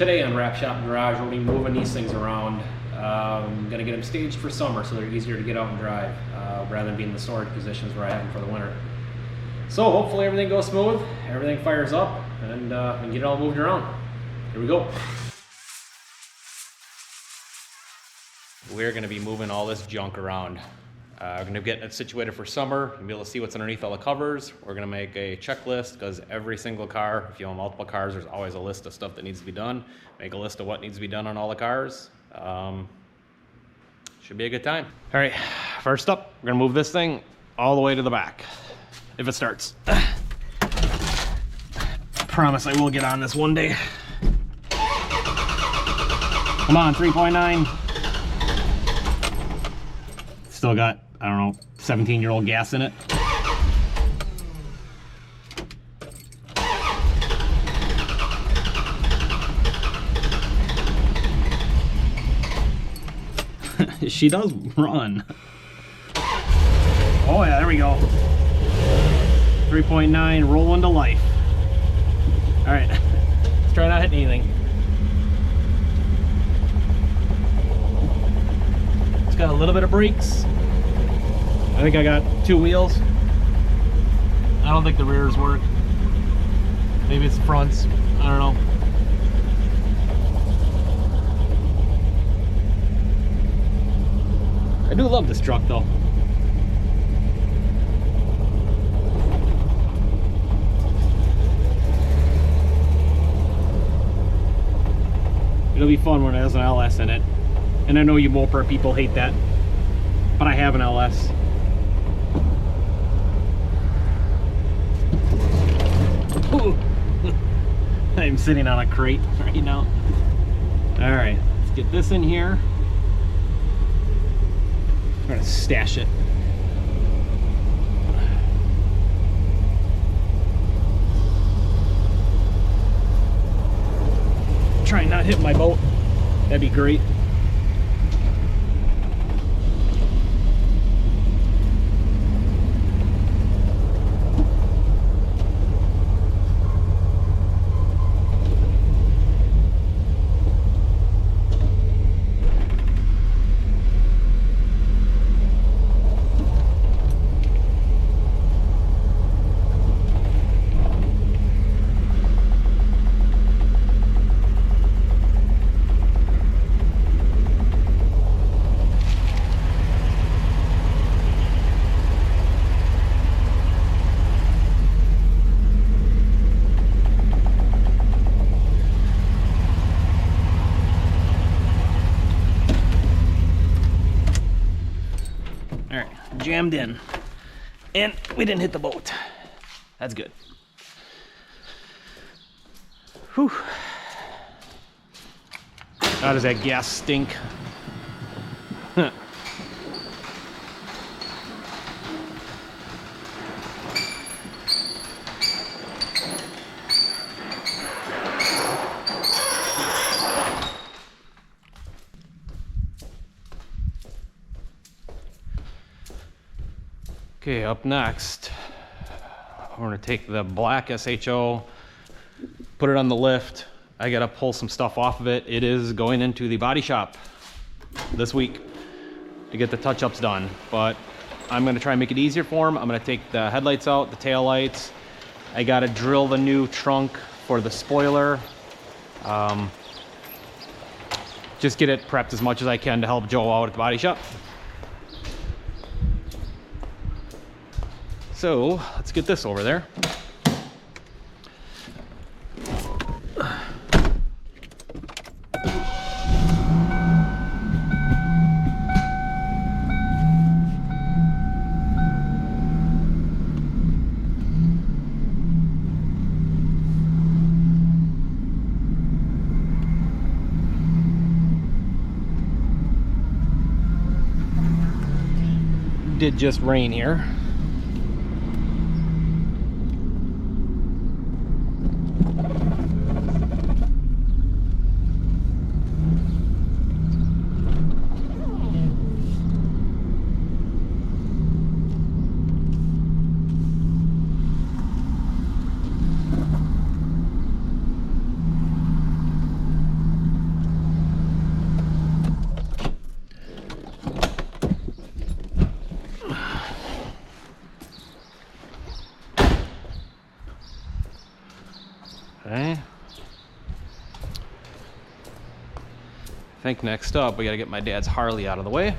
Today on Wrap Shop and Garage, we'll be moving these things around. I'm going to get them staged for summer so they're easier to get out and drive rather than being in the storage positions where I have them for the winter. So hopefully everything goes smooth, everything fires up, and we can get it all moved around. Here we go. We're going to be moving all this junk around. We're going to get it situated for summer and be able to see what's underneath all the covers. We're going to make a checklist because every single car, if you own multiple cars, there's always a list of stuff that needs to be done. Make a list of what needs to be done on all the cars. Should be a good time. All right, first up, we're going to move this thing all the way to the back, if it starts. I promise I will get on this one day. Come on, 3.9. Still got, I don't know, 17-year-old gas in it. She does run. Oh yeah, there we go. 3.9 rolling to life. All right, let's try not hitting anything. It's got a little bit of brakes. I think I got 2 wheels. I don't think the rears work. Maybe it's the fronts. I don't know. I do love this truck though. It'll be fun when it has an LS in it. And I know you Mopar people hate that, but I have an LS. Ooh. I'm sitting on a crate right now. All right, let's get this in here. I'm gonna stash it. Try not hit my boat. That'd be great. Jammed in, and we didn't hit the boat. That's good. Whew. How does that gas stink? Okay, up next, we're gonna take the black SHO, put it on the lift. I gotta pull some stuff off of it. It is going into the body shop this week to get the touch-ups done, but I'm gonna try and make it easier for them. I'm gonna take the headlights out, the tail lights. I gotta drill the new trunk for the spoiler. Just get it prepped as much as I can to help Joe out at the body shop. So let's get this over there. Did just rain here. I think next up, we gotta get my dad's Harley out of the way.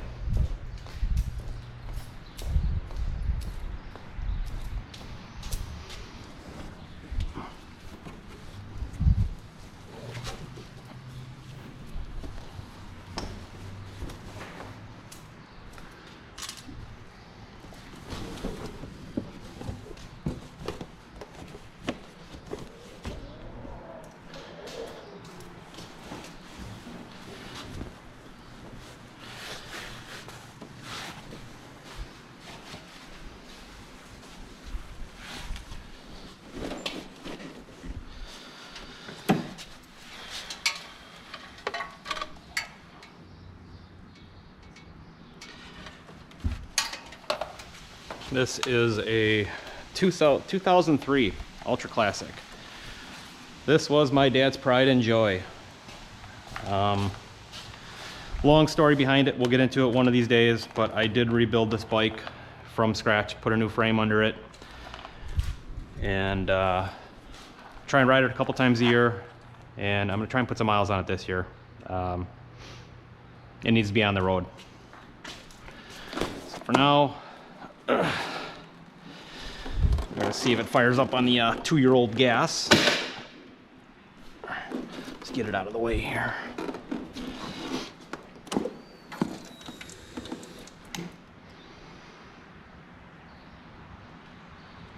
This is a 2003 Ultra Classic. This was my dad's pride and joy. Long story behind it, we'll get into it one of these days, but I did rebuild this bike from scratch, put a new frame under it, and try and ride it a couple times a year, and I'm gonna try and put some miles on it this year. It needs to be on the road. So for now, we're gonna see if it fires up on the 2-year-old gas. Let's get it out of the way here.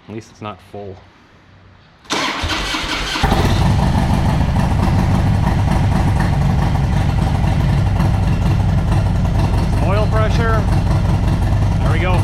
At least it's not full. Oil pressure. There we go.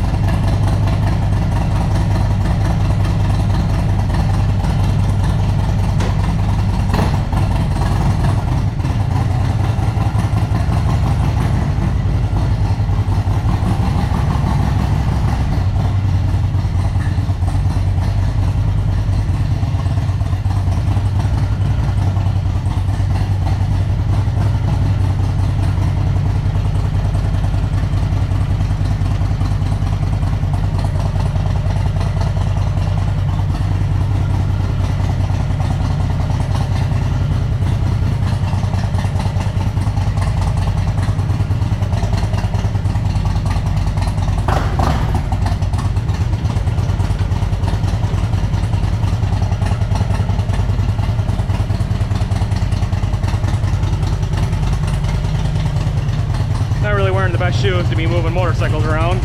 The best shoes to be moving motorcycles around.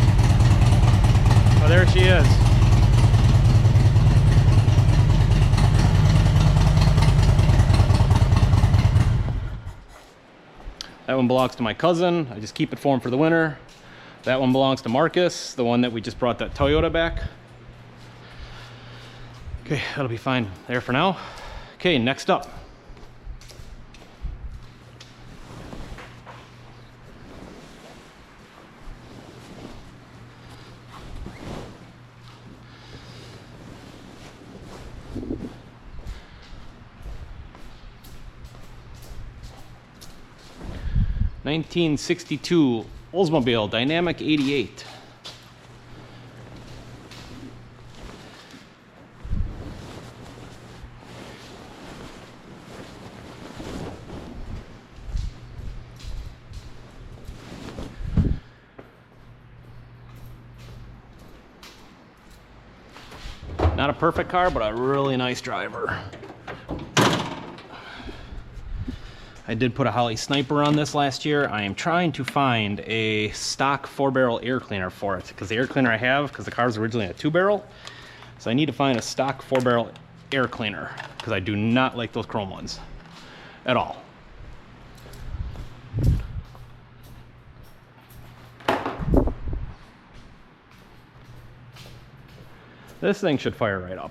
Oh, there she is. That one belongs to my cousin. I just keep it for him for the winter. That one belongs to Marcus, the one that we just brought that Toyota back. Okay, that'll be fine there for now. Okay, next up. '62 Oldsmobile Dynamic 88. Not a perfect car, but a really nice driver. I did put a Harley Sniper on this last year. I am trying to find a stock 4-barrel air cleaner for it, because the air cleaner I have, because the car is originally a 2-barrel, so I need to find a stock 4-barrel air cleaner, because I do not like those chrome ones at all. This thing should fire right up.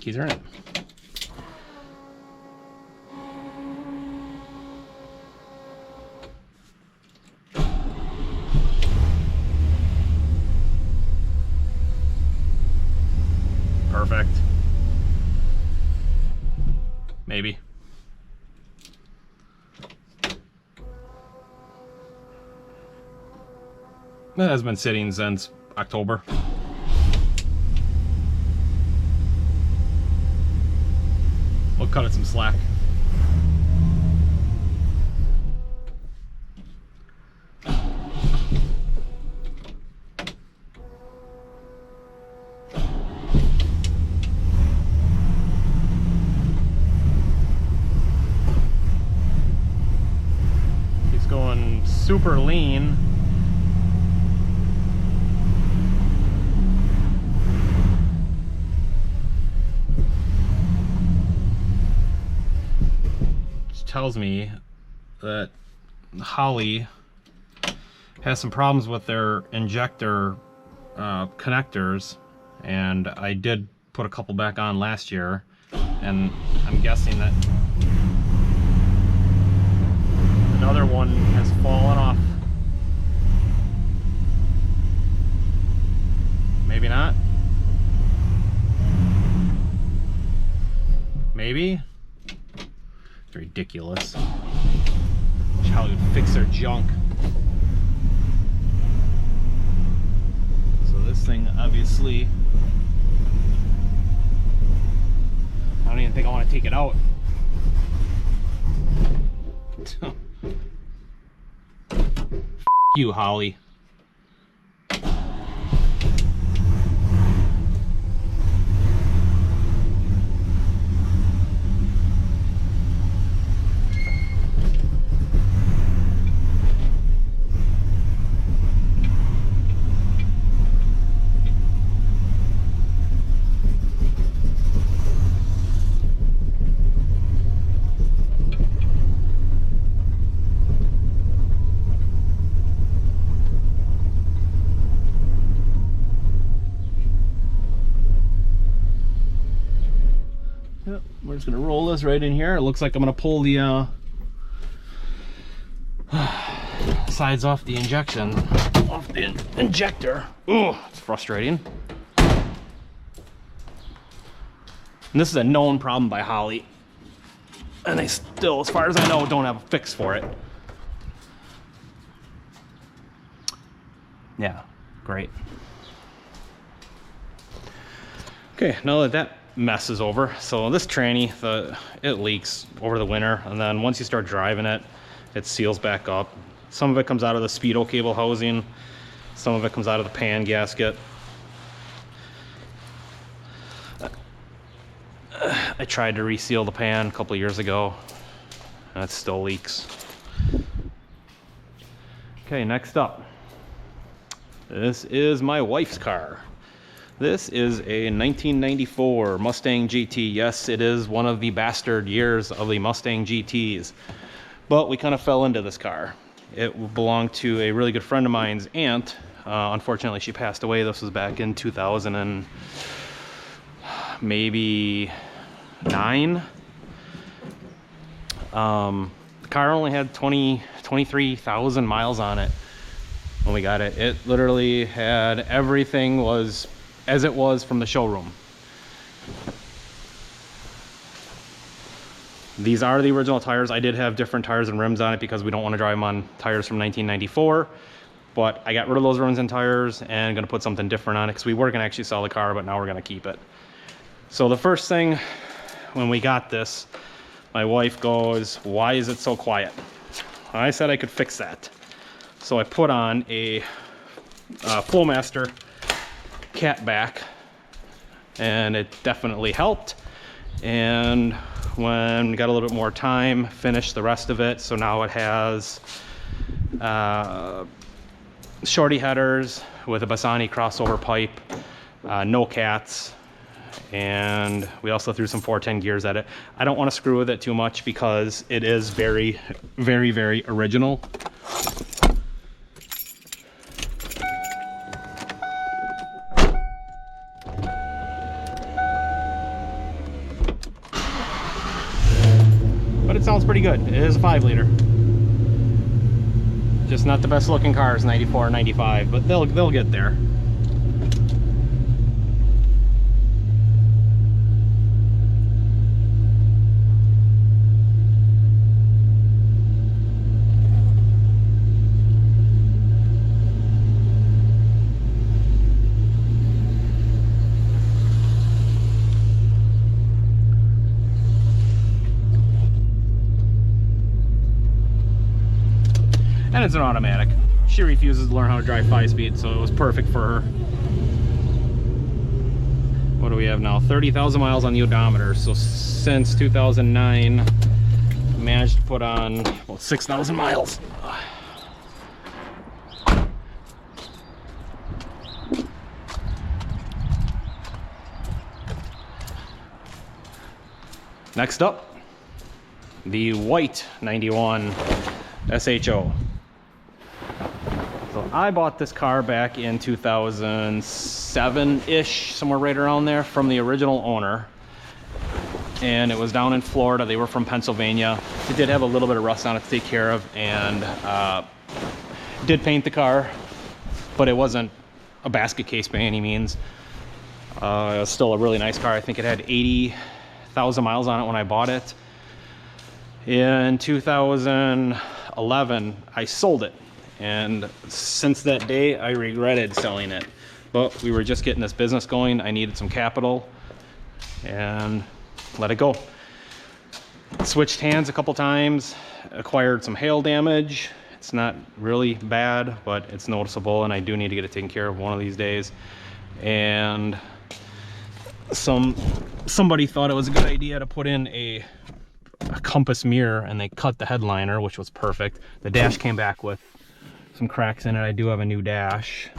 Keys are in it. Perfect. Maybe. It has been sitting since October. We'll cut it some slack. He's going super lean. Tells me that Harley has some problems with their injector connectors, and I did put a couple back on last year, and I'm guessing that another one has fallen off. Maybe not. Maybe. It's ridiculous. How they would fix their junk. So this thing, obviously, I don't even think I want to take it out. You, Holly. Yep, we're just gonna roll this right in here. It looks like I'm gonna pull the sides off the injection, off the injector. Ooh, it's frustrating. And this is a known problem by Harley, and they still, as far as I know, don't have a fix for it. Yeah, great. Okay, now that that mess is over, so this tranny, it leaks over the winter, and then once you start driving it, it seals back up. Some of it comes out of the speedo cable housing, some of it comes out of the pan gasket. I tried to reseal the pan a couple of years ago, and it still leaks. Okay, next up, this is my wife's car. This is a 1994 Mustang GT. Yes, it is one of the bastard years of the Mustang GTs, but we kind of fell into this car. It belonged to a really good friend of mine's aunt. Unfortunately, she passed away. This was back in 2000 and maybe 9. The car only had 23,000 miles on it when we got it. It literally had everything was as it was from the showroom. These are the original tires. I did have different tires and rims on it because we don't want to drive them on tires from 1994, but I got rid of those rims and tires and gonna put something different on it because we were gonna actually sell the car, but now we're gonna keep it. So the first thing when we got this, my wife goes, "Why is it so quiet?" I said I could fix that. So I put on a Flowmaster catback, and it definitely helped. And when we got a little bit more time, finished the rest of it. So now it has shorty headers with a Bassani crossover pipe, no cats, and we also threw some 410 gears at it. I don't want to screw with it too much because it is very, very, very original. But it sounds pretty good. It is a 5-liter. Just not the best looking cars, 94, 95, but they'll get there. And it's an automatic. She refuses to learn how to drive 5-speed, so it was perfect for her. What do we have now? 30,000 miles on the odometer. So since 2009, managed to put on, well, 6,000 miles. Next up, the white 91 SHO. So I bought this car back in 2007-ish, somewhere right around there, from the original owner. And it was down in Florida. They were from Pennsylvania. It did have a little bit of rust on it to take care of, and did paint the car, but it wasn't a basket case by any means. It was still a really nice car. I think it had 80,000 miles on it when I bought it. In 2011, I sold it. And since that day, I regretted selling it. But we were just getting this business going. I needed some capital and let it go. Switched hands a couple times, acquired some hail damage. It's not really bad, but it's noticeable, and I do need to get it taken care of one of these days. And somebody thought it was a good idea to put in a compass mirror, and they cut the headliner, which was perfect. The dash came back with some cracks in it. I do have a new dash,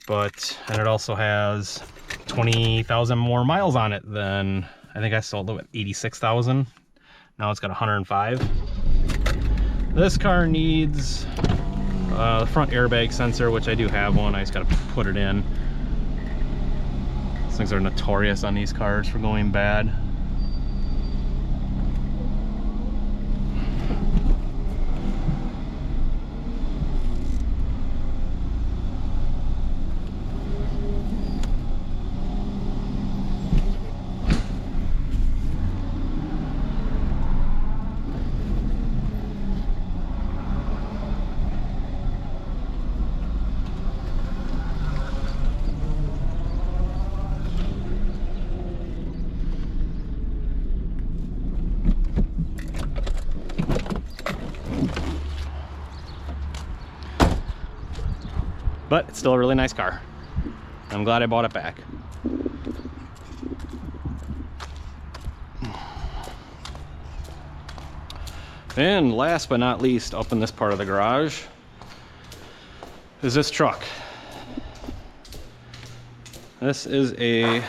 and it also has 20,000 more miles on it than, I think I sold it with 86,000. Now it's got 105. This car needs the front airbag sensor, which I do have one. I just got to put it in. These things are notorious on these cars for going bad. But it's still a really nice car. I'm glad I bought it back. And last but not least, up in this part of the garage is this truck. This is a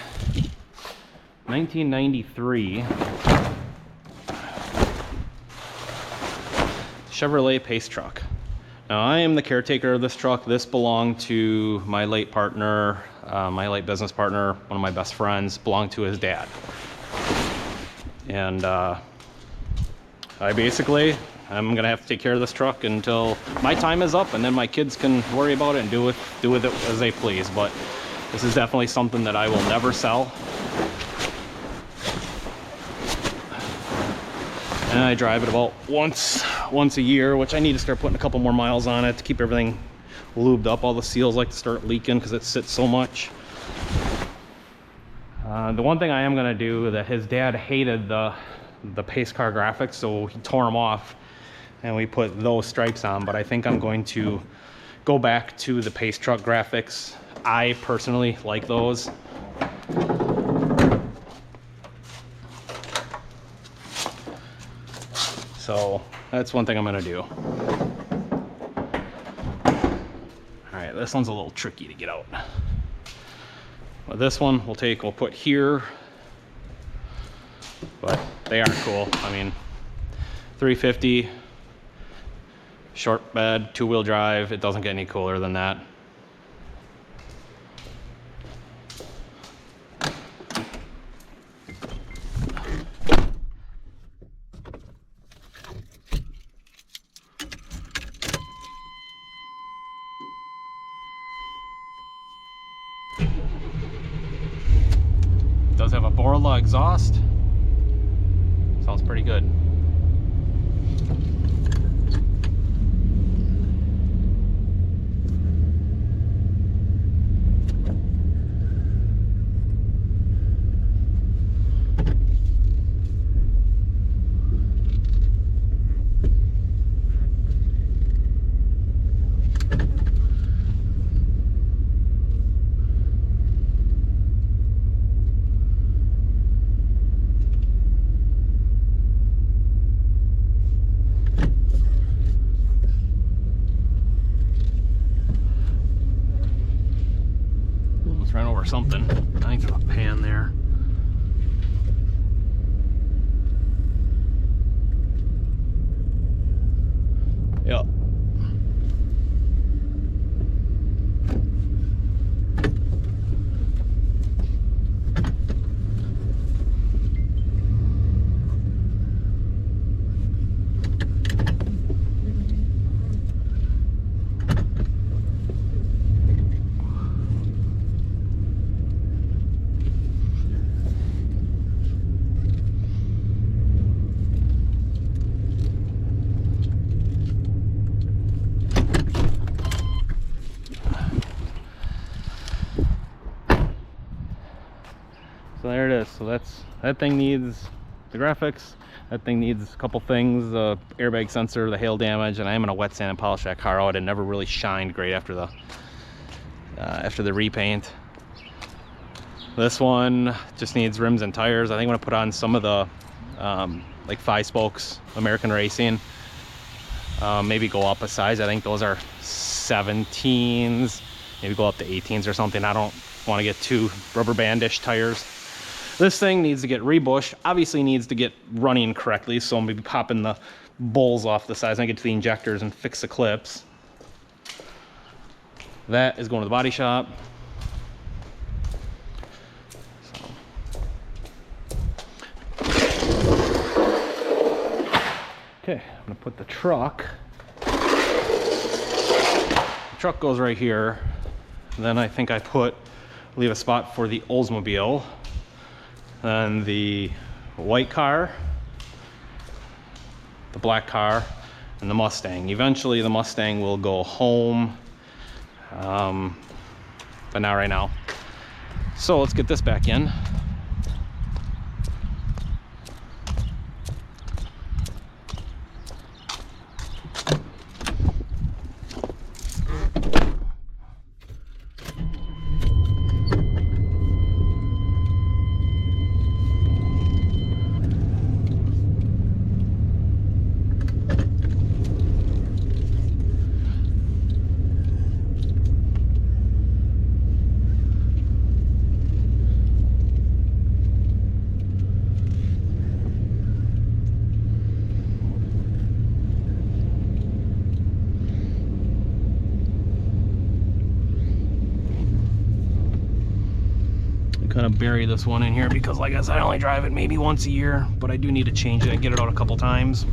1993 Chevrolet Pace truck. Now, I am the caretaker of this truck. This belonged to my late partner, my late business partner, one of my best friends, belonged to his dad. And I'm gonna have to take care of this truck until my time is up, and then my kids can worry about it and do with it as they please. But this is definitely something that I will never sell. And I drive it about once a year, which I need to start putting a couple more miles on it to keep everything lubed up. All the seals like to start leaking because it sits so much. The one thing I am going to do, that his dad hated the pace car graphics, so he tore them off and we put those stripes on, but I think I'm going to go back to the pace truck graphics. I personally like those. So that's one thing I'm gonna do. All right, this one's a little tricky to get out. But this one we'll put here, but they are cool. I mean, 350, short bed, 2-wheel drive. It doesn't get any cooler than that. Does have a Borla exhaust. Sounds pretty good. something. I think there's a pan there. Yep. So there it is. So that thing needs the graphics. That thing needs a couple things: the airbag sensor, the hail damage, and I am gonna wet sand and polish that car out. It never really shined great after the repaint. This one just needs rims and tires. I think I'm gonna put on some of the like 5 spokes American Racing. Maybe go up a size. I think those are 17s. Maybe go up to 18s or something. I don't want to get too rubber bandish tires. This thing needs to get rebushed. Obviously needs to get running correctly, so maybe popping the bowls off the sides and get to the injectors and fix the clips. That is going to the body shop. Okay, I'm gonna put the truck. The truck goes right here. And then I think I leave a spot for the Oldsmobile. Then the white car, the black car, and the Mustang. Eventually the Mustang will go home, but not right now. So let's get this back in. Kind of bury this one in here because, like I said, I only drive it maybe once a year, but I do need to change it and get it out a couple times.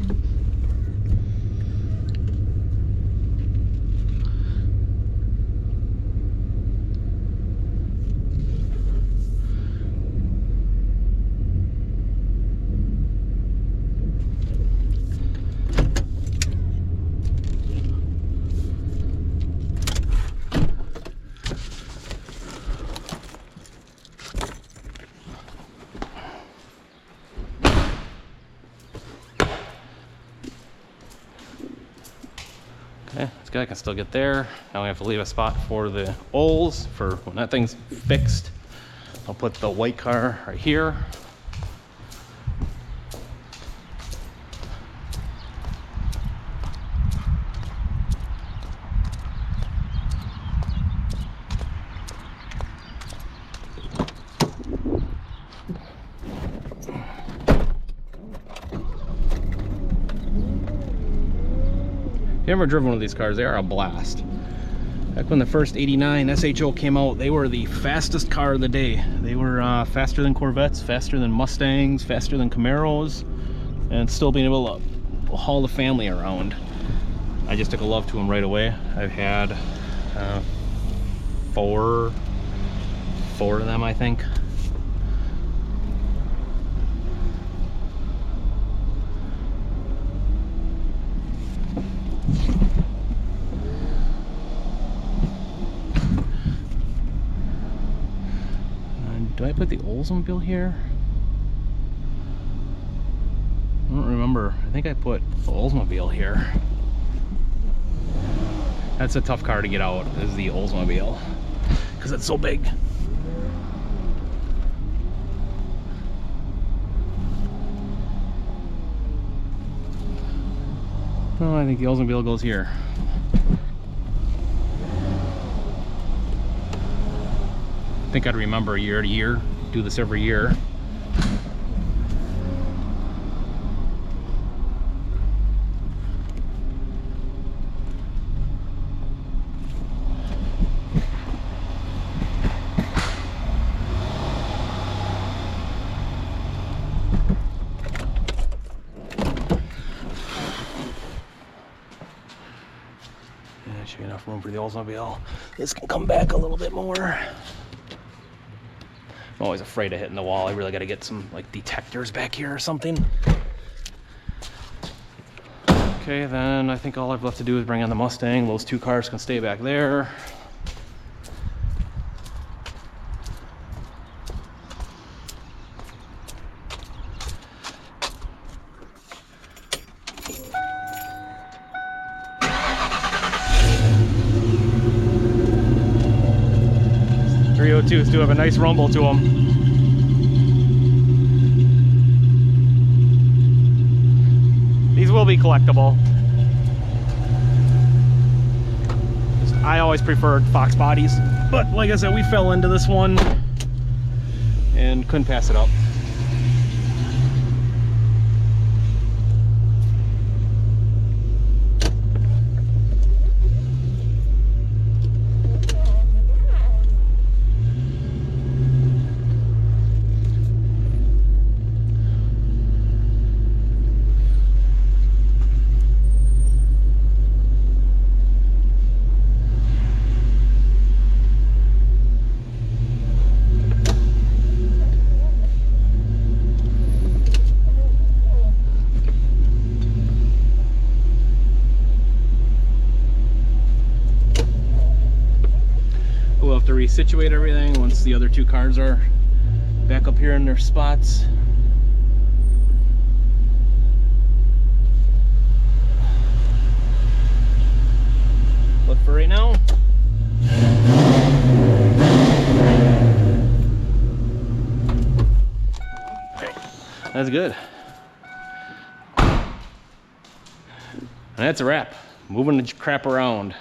Okay, that's good. I can still get there. Now we have to leave a spot for the Olds for when that thing's fixed. I'll put the white car right here. If you ever driven one of these cars, they are a blast. Back when the first 89 SHO came out, they were the fastest car of the day. They were faster than Corvettes, faster than Mustangs, faster than Camaros, and still being able to haul the family around. I just took a love to them right away. I've had four of them, I think. Do I put the Oldsmobile here? I don't remember. I think I put the Oldsmobile here. That's a tough car to get out, is the Oldsmobile, because it's so big. Oh, I think the Oldsmobile goes here. I think I'd remember year to year, do this every year. There should be enough room for the Oldsmobile. This can come back a little bit more. I'm always afraid of hitting the wall. I really got to get some like detectors back here or something. Okay, then I think all I've left to do is bring on the Mustang. Those two cars can stay back there. Do have a nice rumble to them. These will be collectible. I always preferred Fox bodies, but like I said, we fell into this one and couldn't pass it up. We'll have to resituate everything once the other two cars are back up here in their spots. But for right now, that's good. And that's a wrap. Moving the crap around.